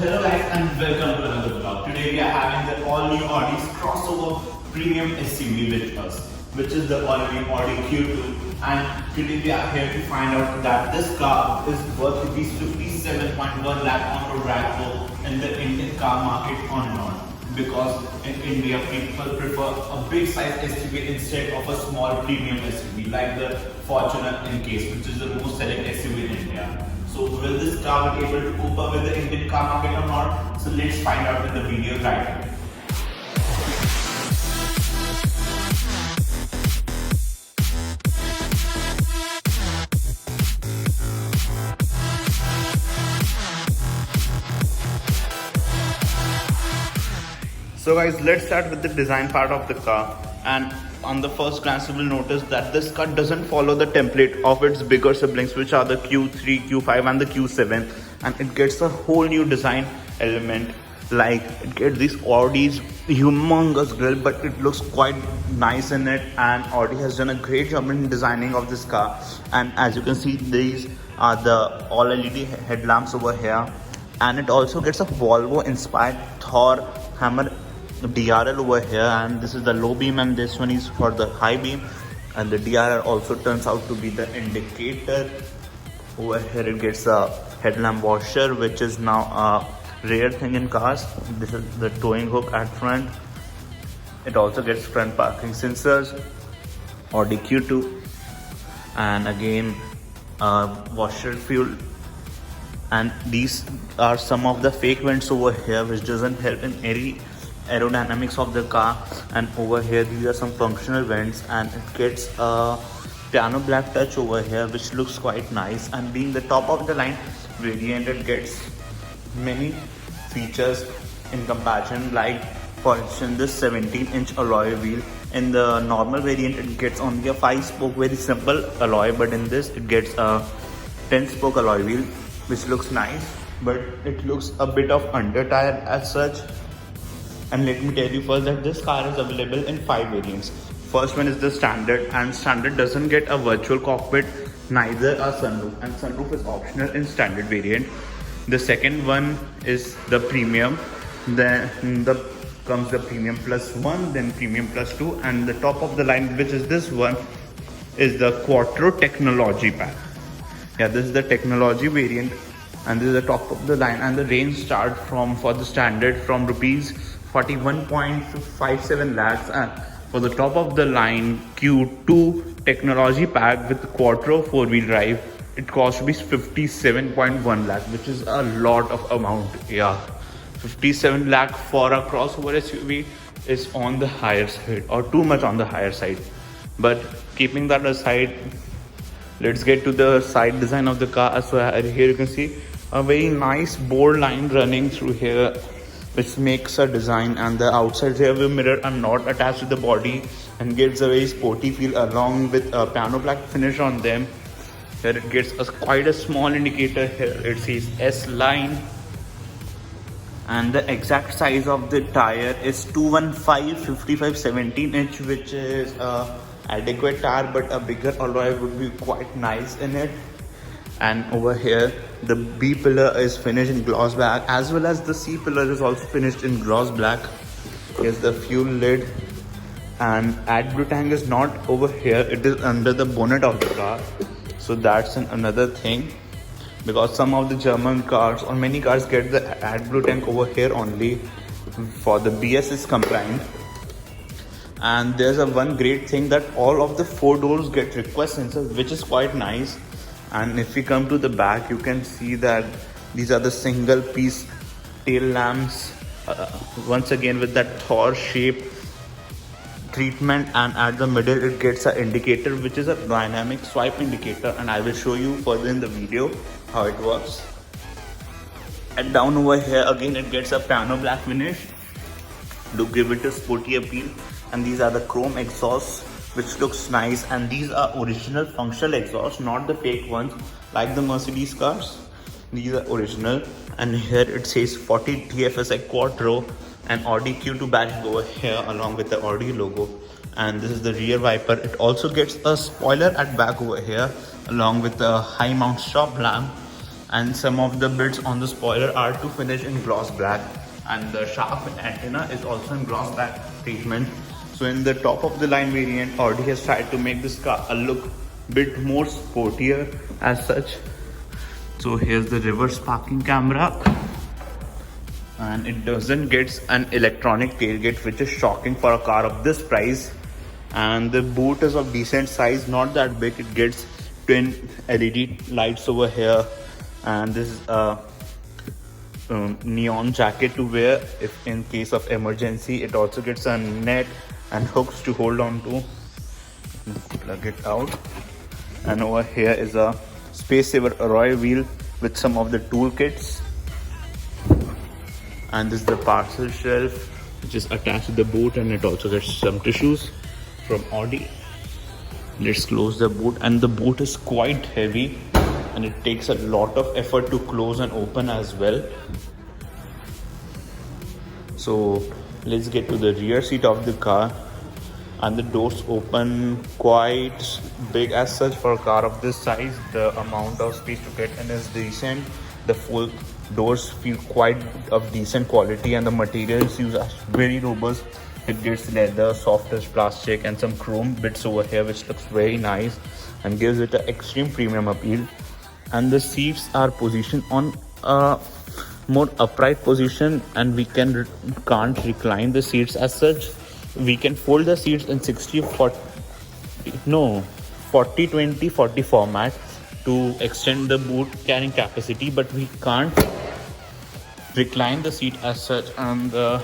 Hello guys and welcome to another vlog. Today we are having the all new Audi's crossover premium SUV with us, which is the all new Audi Q2. And today we are here to find out that this car is worth rupees 57.1 lakh on the Raipur in the Indian car market or not. Because in India people prefer a big size SUV instead of a small premium SUV like the Fortuner in case, which is the most selling SUV in India. So will this car be able to cope up with the Indian car market or not? So let's find out in the video right now. So guys, let's start with the design part of the car, and on the first glance you will notice that this car doesn't follow the template of its bigger siblings, which are the Q3, Q5 and the Q7, and it gets a whole new design element. Like it gets these Audi's humongous grille, but it looks quite nice in it, and Audi has done a great job in designing of this car. And as you can see, these are the all LED headlamps over here, and it also gets a Volvo inspired Thor hammer DRL over here, and this is the low beam and this one is for the high beam, and the DRL also turns out to be the indicator. Over here it gets a headlamp washer, which is now a rare thing in cars. This is the towing hook at front. It also gets front parking sensors, Audi Q2, and again washer fuel. And these are some of the fake vents over here, which doesn't help in any aerodynamics of the car. And over here these are some functional vents, and it gets a piano black touch over here, which looks quite nice. And being the top of the line variant, it gets many features in comparison, like for instance this 17-inch alloy wheel. In the normal variant it gets only a 5-spoke very simple alloy, but in this it gets a 10-spoke alloy wheel, which looks nice, but it looks a bit of under tired as such. And let me tell you first that this car is available in 5 variants. First one is the standard, and standard doesn't get a virtual cockpit, neither a sunroof, and sunroof is optional in standard variant. The second one is the premium, then comes the premium plus 1, then premium plus 2, and the top of the line, which is this one, is the Quattro technology pack. Yeah, this is the technology variant, and this is the top of the line, and the range start from, for the standard, from rupees 41.57 lakhs, and for the top of the line Q2 technology pack with Quattro 4-wheel drive, it costs rupees 57.1 lakh, which is a lot of amount. Yeah, 57 lakh for a crossover SUV is on the higher side, or too much on the higher side. But keeping that aside, let's get to the side design of the car. So here you can see a very nice bold line running through here, which makes a design, and the outside rear view mirror are not attached to the body and gives a very sporty feel along with a piano black finish on them. Here it gets quite a small indicator. Here it says S line, and the exact size of the tire is 215 55 17-inch, which is adequate tire, but a bigger alloy would be quite nice in it. And over here the B pillar is finished in gloss black, as well as the C pillar is also finished in gloss black. Here's the fuel lid, and AdBlue tank is not over here, it is under the bonnet of the car. So that's another thing, because some of the German cars or many cars get the AdBlue tank over here only for the BS is compliant. And there's a one great thing that all of the 4 doors get request sensors, which is quite nice. And if we come to the back, you can see that these are the single piece tail lamps, once again with that Thor shape treatment, and at the middle it gets an indicator, which is a dynamic swipe indicator, and I will show you further in the video how it works. And down over here again it gets a piano black finish to give it a sporty appeal. And these are the chrome exhausts, which looks nice, and these are original functional exhausts, not the fake ones like the Mercedes cars. These are original. And here it says 40 TFSI Quattro and Audi Q2 badge over here along with the Audi logo. And this is the rear wiper. It also gets a spoiler at back over here along with a high mount stop lamp. and some of the bits on the spoiler are to finish in gloss black, and the sharp antenna is also in gloss black treatment. So in the top of the line variant, Audi has tried to make this car a look bit more sportier as such. So here's the reverse parking camera, and it doesn't get an electronic tailgate, which is shocking for a car of this price. And the boot is of decent size, not that big. It gets twin LED lights over here, and this is a neon jacket to wear if in case of emergency. It also gets a net and hooks to hold on to. Plug it out, and over here is a space saver alloy wheel with some of the toolkits. And this is the parcel shelf which is attached to the boot, and it also gets some tissues from Audi. Let's close the boot, and the boot is quite heavy and it takes a lot of effort to close and open as well. So let's get to the rear seat of the car, and the doors open quite big as such for a car of this size. The amount of space to get in is decent. The full doors feel quite of decent quality, and the materials used are very robust. It gets leather, soft touch plastic, and some chrome bits over here, which looks very nice and gives it an extreme premium appeal. And the seats are positioned on a more upright position, and we can't recline the seats as such. We can fold the seats in 40 20 40 format to extend the boot carrying capacity, but we can't recline the seat as such, and the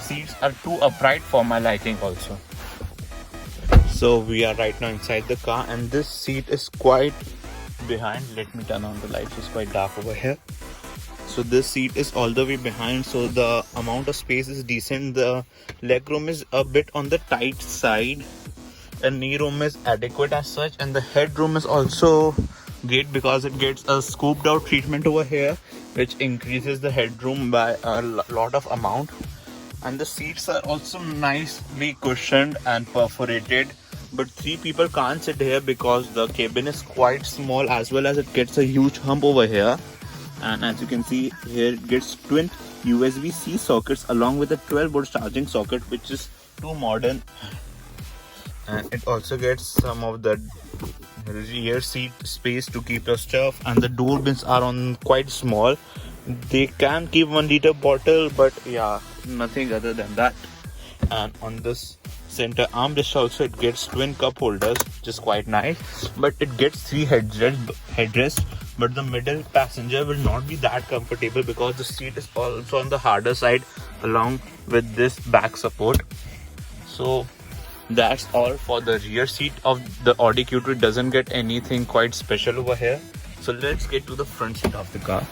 seats are too upright for my liking also. So we are right now inside the car, and this seat is quite behind. Let me turn on the lights, it's quite dark over here. So this seat is all the way behind, so the amount of space is decent. The leg room is a bit on the tight side, and knee room is adequate as such, and the headroom is also great because it gets a scooped out treatment over here, which increases the headroom by a lot of amount. And the seats are also nicely cushioned and perforated, but 3 people can't sit here because the cabin is quite small, as well as it gets a huge hump over here. And as you can see here, it gets twin USB-C sockets along with a 12-volt charging socket, which is too modern. And it also gets some of the rear seat space to keep your stuff, and the door bins are on quite small. They can keep 1 liter bottle, but yeah, nothing other than that. And on this center armrest also, it gets twin cup holders, which is quite nice, but it gets 3 headrests. But the middle passenger will not be that comfortable because the seat is also on the harder side along with this back support. So that's all for the rear seat of the Audi Q2. It doesn't get anything quite special over here. So let's get to the front seat of the car.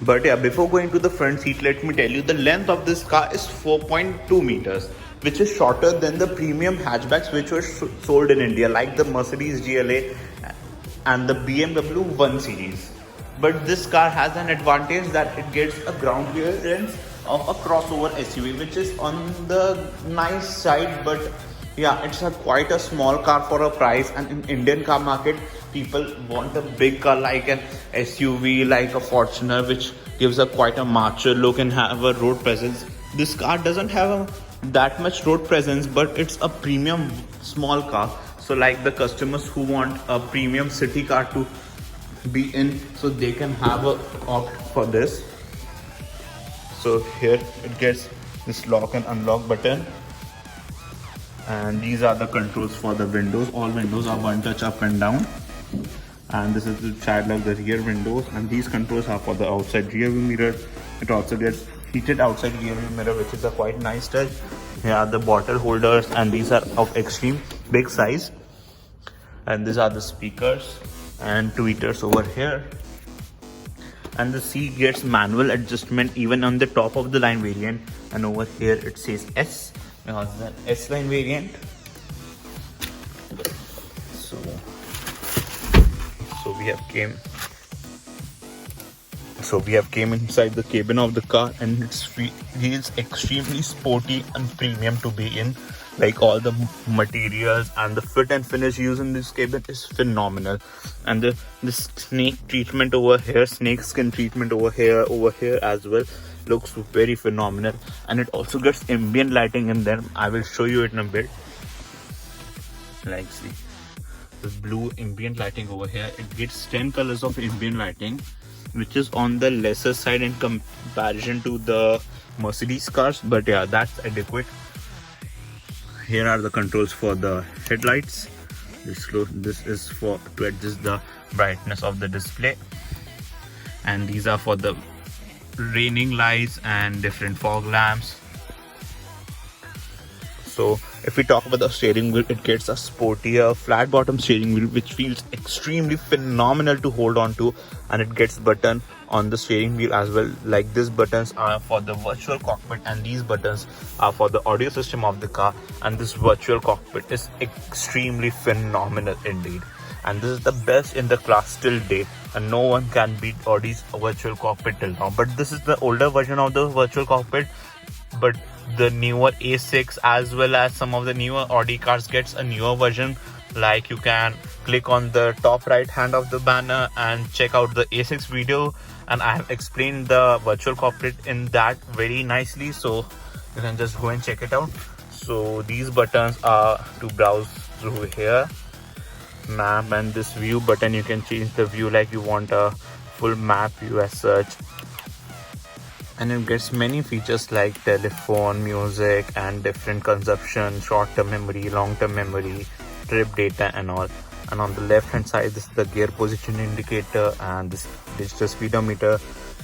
But yeah, before going to the front seat, let me tell you the length of this car is 4.2 meters, which is shorter than the premium hatchbacks which were sold in India, like the Mercedes GLA and the BMW 1 Series. But this car has an advantage that it gets a ground clearance of a crossover SUV, which is on the nice side, but yeah, it's quite a small car for a price. And in Indian car market, people want a big car like an SUV, like a Fortuner, which gives quite a macho look and have a road presence. This car doesn't have that much road presence, but it's a premium small car. So like the customers who want a premium city car to be in, so they can have opt for this. So here it gets this lock and unlock button, and these are the controls for the windows. All windows are one touch up and down, and this is the child lock, the rear windows, and these controls are for the outside rear view mirror. It also gets heated outside rear view mirror, which is a quite nice touch. Here are the bottle holders, and these are of extreme big size. And these are the speakers and tweeters over here. And the seat gets manual adjustment even on the top of the line variant, and over here it says S because it's an S line variant. So we have came So we have came inside the cabin of the car, and it feels extremely sporty and premium to be in. Like all the materials and the fit and finish used in this cabin is phenomenal. And the snake treatment over here, snake skin treatment over here as well, looks very phenomenal. And it also gets ambient lighting in there. I will show you it in a bit. Like, see this blue ambient lighting over here. It gets 10 colors of ambient lighting, which is on the lesser side in comparison to the Mercedes cars, but yeah, that's adequate. Here are the controls for the headlights. This is for to adjust the brightness of the display, and these are for the raining lights and different fog lamps. So if we talk about the steering wheel, it gets a sportier flat bottom steering wheel, which feels extremely phenomenal to hold on to. And it gets button on the steering wheel as well. Like these buttons are for the virtual cockpit, and these buttons are for the audio system of the car. And this virtual cockpit is extremely phenomenal indeed. And this is the best in the class till date, and no one can beat Audi's virtual cockpit till now. But this is the older version of the virtual cockpit, but the newer A6 as well as some of the newer Audi cars gets a newer version. Like you can click on the top right hand of the banner and check out the A6 video, and I have explained the virtual cockpit in that very nicely, so you can just go and check it out. So these buttons are to browse through here, map, and this view button, you can change the view like you want a full map view as such. And it gets many features like telephone, music, and different consumption, short-term memory, long-term memory, trip data and all. And on the left hand side, this is the gear position indicator, and this digital speedometer,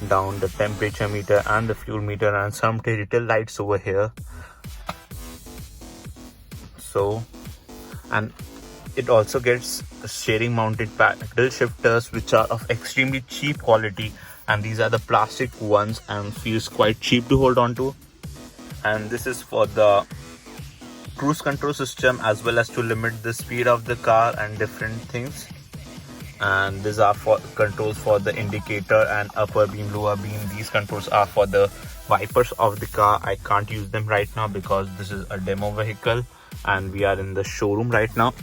down the temperature meter and the fuel meter, and some digital lights over here. So, and it also gets steering mounted paddle shifters, which are of extremely cheap quality, and these are the plastic ones and feels quite cheap to hold on to. And this is for the cruise control system as well as to limit the speed of the car and different things. And these are for controls for the indicator and upper beam, lower beam. These controls are for the wipers of the car. I can't use them right now because this is a demo vehicle and we are in the showroom right now.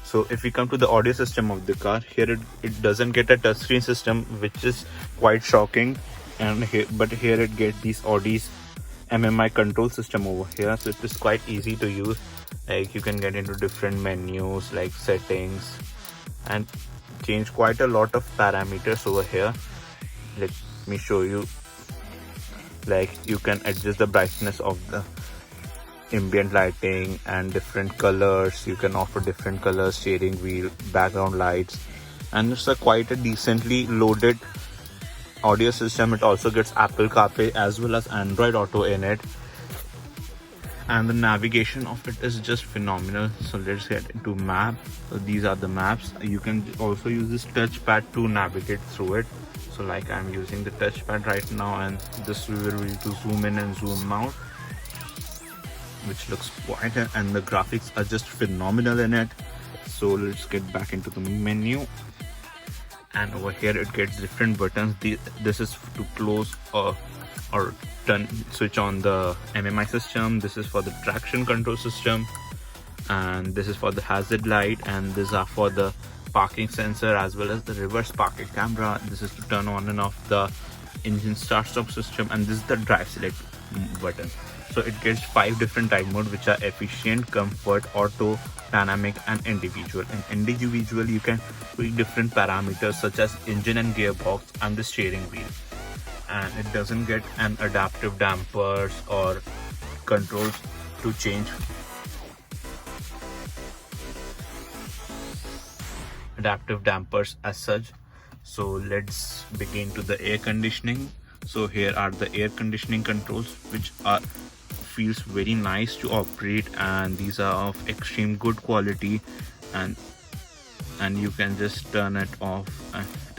So if we come to the audio system of the car, here it doesn't get a touchscreen system, which is quite shocking. And but here it gets these Audi's MMI control system over here, so it is quite easy to use. Like you can get into different menus like settings and change quite a lot of parameters over here. Let me show you. Like you can adjust the brightness of the ambient lighting and different colors. You can offer different colors, steering wheel, background lights, and it's quite a decently loaded audio system. It also gets Apple CarPlay as well as Android Auto in it, and the navigation of it is just phenomenal. So let's get into map. So these are the maps. You can also use this touchpad to navigate through it. So like I'm using the touchpad right now, and this will be to zoom in and zoom out, which looks quite, and the graphics are just phenomenal in it. So let's get back into the menu, and over here it gets different buttons. This is to close or turn, switch on the MMI system. This is for the traction control system, and this is for the hazard light, and these are for the parking sensor as well as the reverse parking camera. This is to turn on and off the engine start stop system, and this is the drive select button. So it gets 5 different drive modes, which are efficient, comfort, auto, dynamic, and individual. In individual, you can tweak different parameters such as engine and gearbox and the steering wheel. And it doesn't get an adaptive dampers or controls to change adaptive dampers as such. So let's begin to the air conditioning. So here are the air conditioning controls, which are feels very nice to operate, and these are of extreme good quality, and you can just turn it off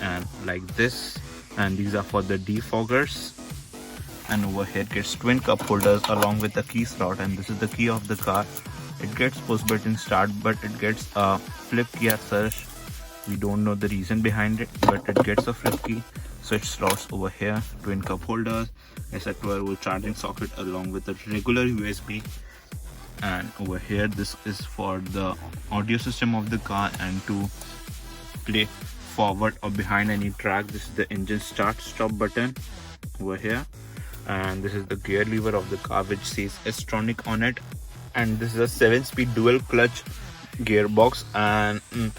and like this. And these are for the defoggers, and over here it gets twin cup holders along with the key slot, and this is the key of the car. It gets push button start, but it gets a flip key as such. We don't know the reason behind it, but it gets a flip key. switch slots over here, twin cup holders. It's a 12-volt charging socket along with a regular USB. And over here, this is for the audio system of the car, and to play forward or behind any track. This is the engine start stop button over here, and this is the gear lever of the car which says S-tronic on it. And this is a 7-speed dual clutch gearbox, and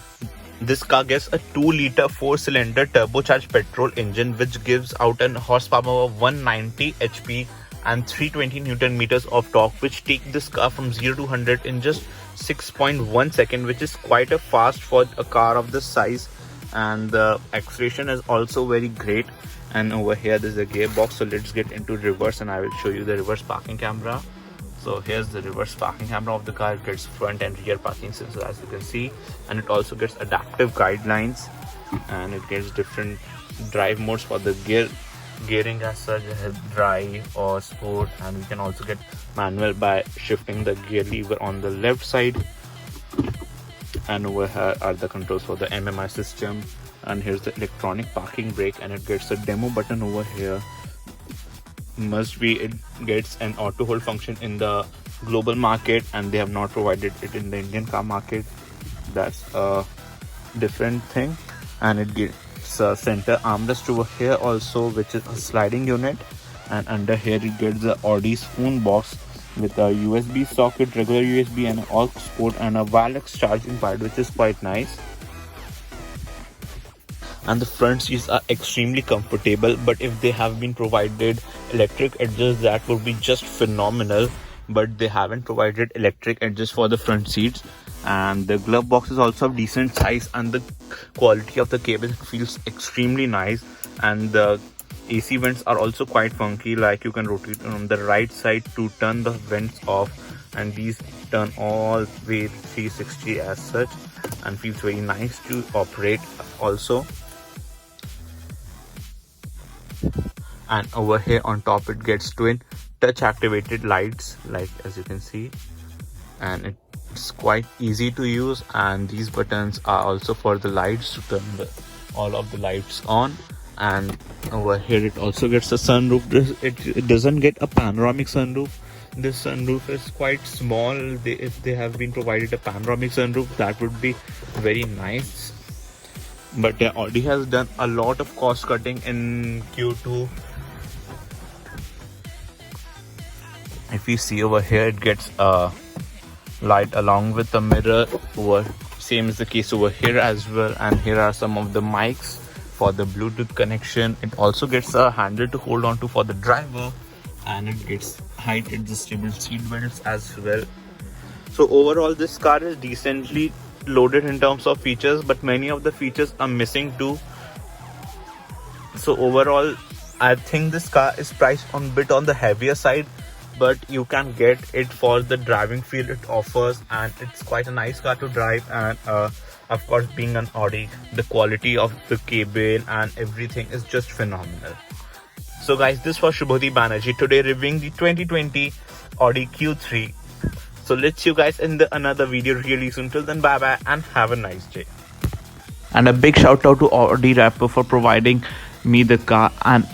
this car gets a 2-liter 4-cylinder turbocharged petrol engine which gives out an horsepower of 190 HP and 320 Newton meters of torque, which take this car from 0 to 100 in just 6.1 seconds, which is quite a fast for a car of this size. And the acceleration is also very great. And over here there's a gearbox, so let's get into reverse and I will show you the reverse parking camera. So here's the reverse parking camera of the car. It gets front and rear parking sensors, as you can see, and it also gets adaptive guidelines, and it gets different drive modes for the gearing as such, drive or sport, and we can also get manual by shifting the gear lever on the left side. And over here are the controls for the MMI system, and here's the electronic parking brake, and it gets a demo button over here. It gets an auto hold function in the global market, and they have not provided it in the Indian car market. That's a different thing. And it gets a center armrest over here also, which is a sliding unit. And under here it gets the Audi's phone box with a USB socket, regular USB, and an aux port, and a wireless charging pad, which is quite nice. And the front seats are extremely comfortable, but if they have been provided electric edges, that would be just phenomenal. But they haven't provided electric edges for the front seats. And the glove box is also of decent size, and the quality of the cabin feels extremely nice. And the AC vents are also quite funky, like you can rotate on the right side to turn the vents off, and these turn all the way 360 as such, and feels very nice to operate also. And over here on top it gets twin touch activated lights, like as you can see, and it's quite easy to use. And these buttons are also for the lights, to turn all of the lights on. And over here it also gets a sunroof. It doesn't get a panoramic sunroof. This sunroof is quite small. If they have been provided a panoramic sunroof, that would be very nice. But yeah, Audi has done a lot of cost cutting in Q2. If you see over here, it gets a light along with the mirror. Same is the case over here as well. And here are some of the mics for the Bluetooth connection. It also gets a handle to hold on to for the driver, and it gets height adjustable seat belts as well. So overall this car is decently loaded in terms of features, but many of the features are missing too. So overall I think this car is priced on a bit on the heavier side, but you can get it for the driving feel it offers, and it's quite a nice car to drive. And of course, being an Audi, the quality of the cabin and everything is just phenomenal. So guys, this was Shubhodeep Banerjee today reviewing the 2020 Audi Q3. So let's see you guys in another video really soon. Till then, bye bye and have a nice day. And a big shout out to Audi Raipur for providing me the car, and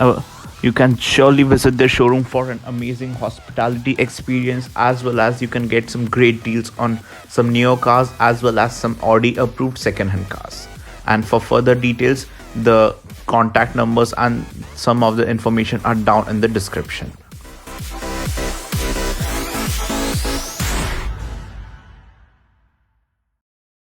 you can surely visit their showroom for an amazing hospitality experience, as well as you can get some great deals on some neo cars as well as some Audi approved second-hand cars. And for further details, the contact numbers and some of the information are down in the description.